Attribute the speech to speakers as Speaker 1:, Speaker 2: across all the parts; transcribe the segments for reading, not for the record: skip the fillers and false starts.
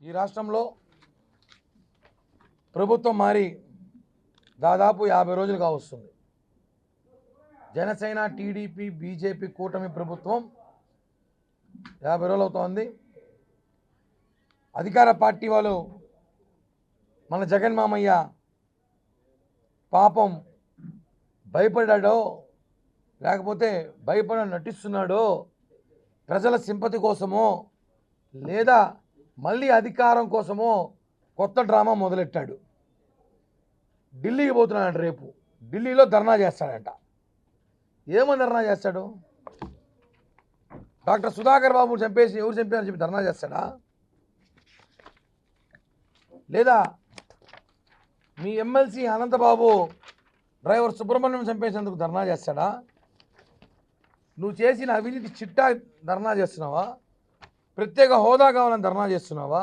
Speaker 1: ఈ రాష్ట్రంలో ప్రభుత్వం మారి దాదాపు 50 రోజులు కావస్తుంది. జనసేన, టీడీపీ, బీజేపీ కూటమి ప్రభుత్వం 50 రోజులు అవుతోంది. అధికార పార్టీ వాళ్ళు మన జగన్ మామయ్య పాపం భయపడ్డాడో లేకపోతే భయపడ నటిస్తున్నాడో, ప్రజల సింపతి కోసమో లేదా మళ్ళీ అధికారం కోసమో కొత్త డ్రామా మొదలెట్టాడు. ఢిల్లీకి పోతున్నాడంట. రేపు ఢిల్లీలో ధర్నా చేస్తాడంట. ఏమని ధర్నా చేస్తాడు? డాక్టర్ సుధాకర్ బాబు చంపేసి ఎవరు చంపారని చెప్పి ధర్నా చేస్తాడా? లేదా మీ ఎమ్మెల్సీ అనంతబాబు డ్రైవర్ సుబ్రహ్మణ్యం చంపేసేందుకు ధర్నా చేస్తాడా? నువ్వు చేసిన అవినీతి చిట్టా ధర్నా చేస్తున్నావా? ప్రత్యేక హోదా కావాలని ధర్నా చేస్తున్నావా?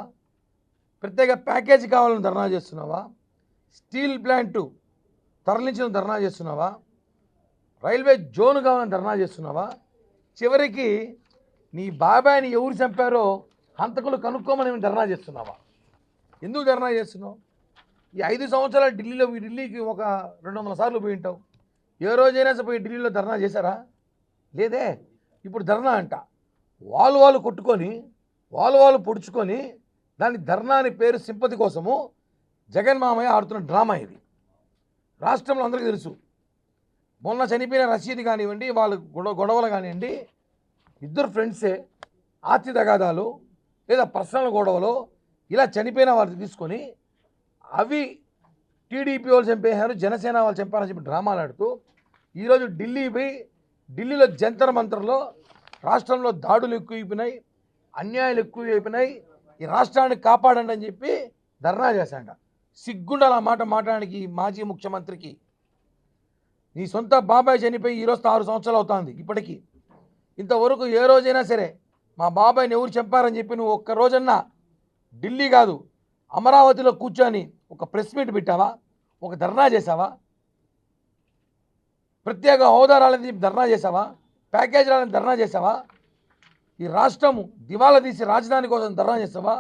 Speaker 1: ప్రత్యేక ప్యాకేజీ కావాలని ధర్నా చేస్తున్నావా? స్టీల్ ప్లాంటు తరలించిన ధర్నా చేస్తున్నావా? రైల్వే జోన్ కావాలని ధర్నా చేస్తున్నావా? చివరికి నీ బాబాయిని ఎవరు చంపారో హంతకులు కనుక్కోమని ధర్నా చేస్తున్నావా? ఎందుకు ధర్నా చేస్తున్నావు? ఈ 5 సంవత్సరాలు ఢిల్లీకి ఒక 200 సార్లు పోయి ఉంటావు. ఏ రోజైనా పోయి ఢిల్లీలో ధర్నా చేశారా? లేదే. ఇప్పుడు ధర్నా అంట. వాళ్ళు కొట్టుకొని వాళ్ళు పొడుచుకొని దాని ధర్నా అని పేరు సింపతి కోసము జగన్ మామయ్య ఆడుతున్న డ్రామా ఇది. రాష్ట్రంలో అందరికీ తెలుసు. మొన్న చనిపోయిన రషీద్ కానివ్వండి, వాళ్ళ గొడవలు కానివ్వండి, ఇద్దరు ఫ్రెండ్సే ఆస్తి తగాదాలు లేదా పర్సనల్ గొడవలు ఇలా చనిపోయిన వాళ్ళు తీసుకొని అవి టీడీపీ వాళ్ళు చంపేశారు, జనసేన వాళ్ళు చంపారని చెప్పి డ్రామాలు ఆడుతూ ఈరోజు ఢిల్లీలో జంతర్ మంతర్లో రాష్ట్రంలో దాడులు ఎక్కువైపోయినాయి, అన్యాయాలు ఎక్కువైపోయినాయి, ఈ రాష్ట్రాన్ని కాపాడండి అని చెప్పి ధర్నా చేశాడ. సిగ్గుండాలి ఆ మాట మాట్లాడడానికి మాజీ ముఖ్యమంత్రికి. నీ సొంత బాబాయ్ చనిపోయి ఈరోజు 6 సంవత్సరాలు అవుతుంది. ఇప్పటికీ ఇంతవరకు ఏ రోజైనా సరే మా బాబాయ్ని ఎవరు చంపారని చెప్పి నువ్వు ఒక్క రోజన్నా ఢిల్లీ కాదు అమరావతిలో కూర్చొని ఒక ప్రెస్ మీట్ పెట్టావా? ఒక ధర్నా చేసావా? ప్రత్యేక హోదా రాలని చెప్పి ధర్నా చేసావా? ప్యాకేజ్ రాలని ధర్నా చేసావా? ఈ రాష్ట్రము దివాలా తీసి రాజధాని కోసం ధర్నా చేసావా?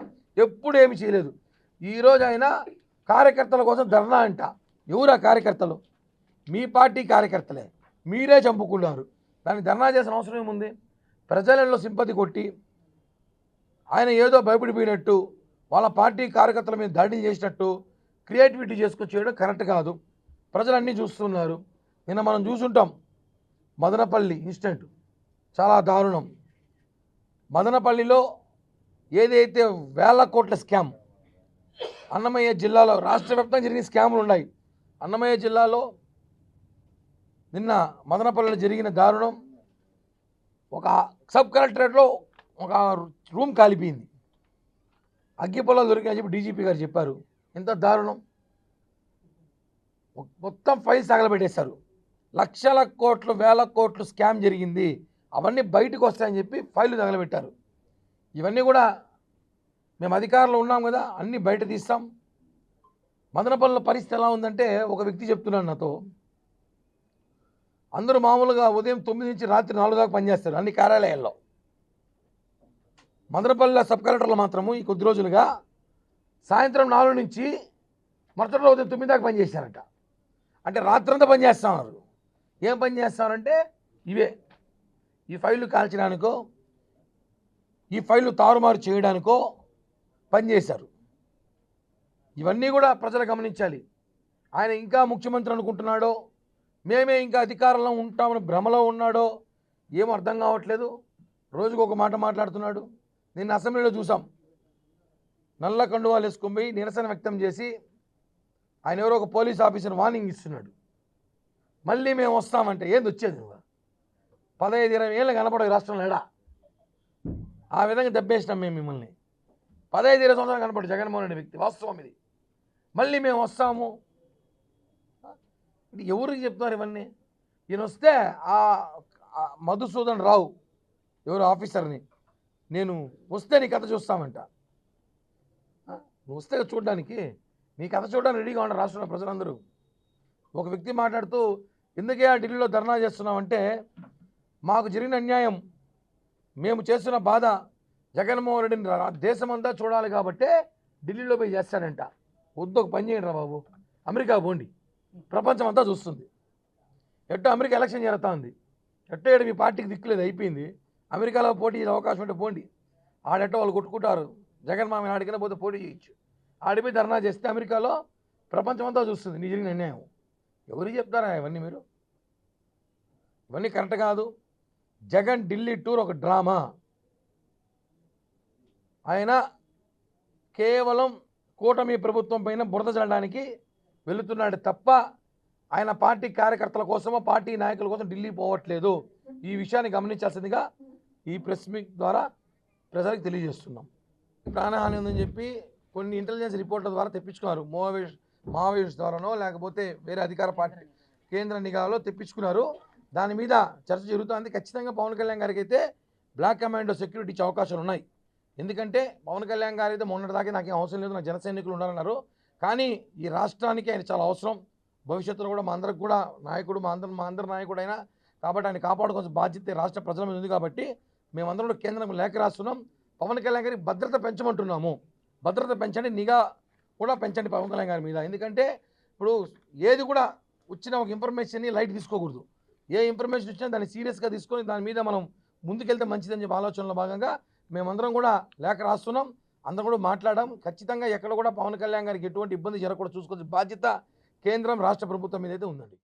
Speaker 1: ఎప్పుడు ఏమి చేయలేదు. ఈరోజు అయినా కార్యకర్తల కోసం ధర్నా అంట. ఎవరా కార్యకర్తలు? మీ పార్టీ కార్యకర్తలే. మీరే చంపుకున్నారు. దాన్ని ధర్నా చేసిన అవసరం ఏముంది? ప్రజలలో సింపతి కొట్టి ఆయన ఏదో భయపడిపోయినట్టు వాళ్ళ పార్టీ కార్యకర్తల మీద దాడి చేసినట్టు క్రియేటివిటీ చేసుకొచ్చేయడం కరెక్ట్ కాదు. ప్రజలన్నీ చూస్తున్నారు. నిన్న మనం చూసుంటాం మదనపల్లి ఇన్సిడెంట్, చాలా దారుణం. మదనపల్లిలో ఏదైతే వేల కోట్ల స్కామ్ అన్నమయ్య జిల్లాలో రాష్ట్ర వ్యాప్తంగా జరిగిన స్కాములు ఉన్నాయి. అన్నమయ్య జిల్లాలో నిన్న మదనపల్లిలో జరిగిన దారుణం. ఒక సబ్ కలెక్టరేట్లో ఒక రూమ్ కాలిపోయింది, అగ్గిపొలాలు దొరికాయని చెప్పి డీజీపీ గారు చెప్పారు. ఎంత దారుణం! మొత్తం ఫైల్స్ తగలబెట్టేశారు. లక్షల కోట్లు వేల కోట్లు స్కామ్ జరిగింది, అవన్నీ బయటకు వస్తాయని చెప్పి ఫైళ్ళు తగలబెట్టారు. ఇవన్నీ కూడా మేము అధికారంలో ఉన్నాం కదా, అన్నీ బయట తీస్తాం. మదనపల్లిలో పరిస్థితి ఎలా ఉందంటే, ఒక వ్యక్తి చెప్తున్నాడు నాతో, అందరూ మామూలుగా ఉదయం 9 నుంచి రాత్రి 4 దాకా పనిచేస్తారు అన్ని కార్యాలయాల్లో. మదనపల్లిలో సబ్ కలెక్టర్లు మాత్రము ఈ కొద్ది రోజులుగా సాయంత్రం 4 నుంచి మరుసటి రోజు ఉదయం 9 దాకా పనిచేశారట. అంటే రాత్రంతా పనిచేస్తున్నారు. ఏం పని చేస్తారంటే ఇవే, ఈ ఫైళ్ళు కాల్చడానికో ఈ ఫైళ్ళు తారుమారు చేయడానికో పనిచేశారు. ఇవన్నీ కూడా ప్రజలు గమనించాలి. ఆయన ఇంకా ముఖ్యమంత్రి అనుకుంటున్నాడో, మేమే ఇంకా అధికారంలో ఉంటామని భ్రమలో ఉన్నాడో ఏం అర్థం కావట్లేదు. రోజుకు ఒక మాట మాట్లాడుతున్నాడు. నిన్న అసెంబ్లీలో చూసాం, నల్ల కండువాలు వేసుకొని పోయి నిరసన వ్యక్తం చేసి ఆయన ఎవరో ఒక పోలీస్ ఆఫీసర్ వార్నింగ్ ఇస్తున్నాడు. మళ్ళీ మేము వస్తామంటే ఏంది వచ్చేది? నువ్వు 15-20 ఏళ్ళు కనపడవు రాష్ట్రంలో ఎడా. ఆ విధంగా దెబ్బేసినాం మేము మిమ్మల్ని. 15-20 సంవత్సరాలు కనపడు జగన్మోహన్ రెడ్డి వ్యక్తి. వాస్తవం ఇది. మళ్ళీ మేము వస్తాము. ఎవరికి చెప్తున్నారు ఇవన్నీ? ఈయన వస్తే ఆ మధుసూదన్ రావు ఎవరు ఆఫీసర్ని, నేను వస్తే నీ కథ చూస్తామంట. నువ్వు వస్తే చూడడానికి, నీ కథ చూడడానికి రెడీగా ఉన్నారు రాష్ట్రంలో ప్రజలందరూ. ఒక వ్యక్తి మాట్లాడుతూ, ఎందుకే ఆ ఢిల్లీలో ధర్నా చేస్తున్నామంటే, మాకు జరిగిన అన్యాయం, మేము చేస్తున్న బాధ జగన్మోహన్ రెడ్డిని దేశమంతా చూడాలి కాబట్టే ఢిల్లీలో పోయి చేస్తాడంట. వద్దు, ఒక పని చేయండి రా బాబు, అమెరికా పోండి, ప్రపంచం అంతా చూస్తుంది. ఎట్టో అమెరికా ఎలక్షన్ జరుగుతూ ఉంది, ఎట్టో ఏడు మీ పార్టీకి దిక్కులేదు, అయిపోయింది. అమెరికాలో పోటీ చేసే అవకాశం ఉంటే పోండి, ఆడెట్టో వాళ్ళు కొట్టుకుంటారు. జగన్ మామ ఆడికైనా పోతే పోటీ చేయొచ్చు. ఆడిపోయి ధర్నా చేస్తే అమెరికాలో ప్రపంచం అంతా చూస్తుంది నీ జరిగిన అన్యాయం. ఎవరికి చెప్తారా ఇవన్నీ మీరు? ఇవన్నీ కరెక్ట్ కాదు. జగన్ ఢిల్లీ టూర్ ఒక డ్రామా. ఆయన కేవలం కూటమి ప్రభుత్వం పైన బురద చల్లడానికి వెళుతున్నాడు తప్ప ఆయన పార్టీ కార్యకర్తల కోసమో పార్టీ నాయకుల కోసం ఢిల్లీ పోవట్లేదు. ఈ విషయాన్ని గమనించాల్సిందిగా ఈ ప్రెస్ మీట్ ద్వారా ప్రజలకు తెలియజేస్తున్నాం. ప్రాణహాని ఉందని చెప్పి కొన్ని ఇంటెలిజెన్స్ రిపోర్ట్ల ద్వారా తెప్పించుకున్నారు. మావోయిస్ట్ ద్వారానో లేకపోతే వేరే అధికార పార్టీ కేంద్ర నిఘాలో తెప్పించుకున్నారు. దాని మీద చర్చ జరుగుతుంది. ఖచ్చితంగా పవన్ కళ్యాణ్ గారికి అయితే బ్లాక్ కమాండో సెక్యూరిటీ ఇచ్చే అవకాశాలు ఉన్నాయి. ఎందుకంటే పవన్ కళ్యాణ్ గారు అయితే మొన్నటిదాకా నాకేం అవసరం లేదు, నా జన సైనికులు ఉండాలన్నారు. కానీ ఈ రాష్ట్రానికి ఆయన చాలా అవసరం. భవిష్యత్తులో కూడా మా అందరికి కూడా నాయకుడు, మా అందరి నాయకుడు అయినా కాబట్టి ఆయన కాపాడుకోవాల్సిన బాధ్యత రాష్ట్ర ప్రజల మీద ఉంది. కాబట్టి మేమందరం కూడా కేంద్రం లేఖ రాస్తున్నాం. పవన్ కళ్యాణ్ గారికి భద్రత పెంచమంటున్నాము. భద్రత పెంచండి, నిఘా కూడా పెంచండి పవన్ కళ్యాణ్ గారి మీద. ఎందుకంటే ఇప్పుడు ఏది కూడా వచ్చిన ఒక ఇన్ఫర్మేషన్ని లైట్ తీసుకోకూడదు. ఏ ఇన్ఫర్మేషన్ వచ్చినా దాన్ని సీరియస్గా తీసుకొని దాని మీద మనం ముందుకెళ్తే మంచిదని చెప్పి ఆలోచనలో భాగంగా మేమందరం కూడా లేఖ రాస్తున్నాం. అందరం కూడా మాట్లాడాం. ఖచ్చితంగా ఎక్కడ కూడా పవన్ కళ్యాణ్ గారికి ఎటువంటి ఇబ్బంది జరగకుండా చూసుకోవాల్సిన బాధ్యత కేంద్రం రాష్ట్ర ప్రభుత్వం మీద అయితే ఉందండి.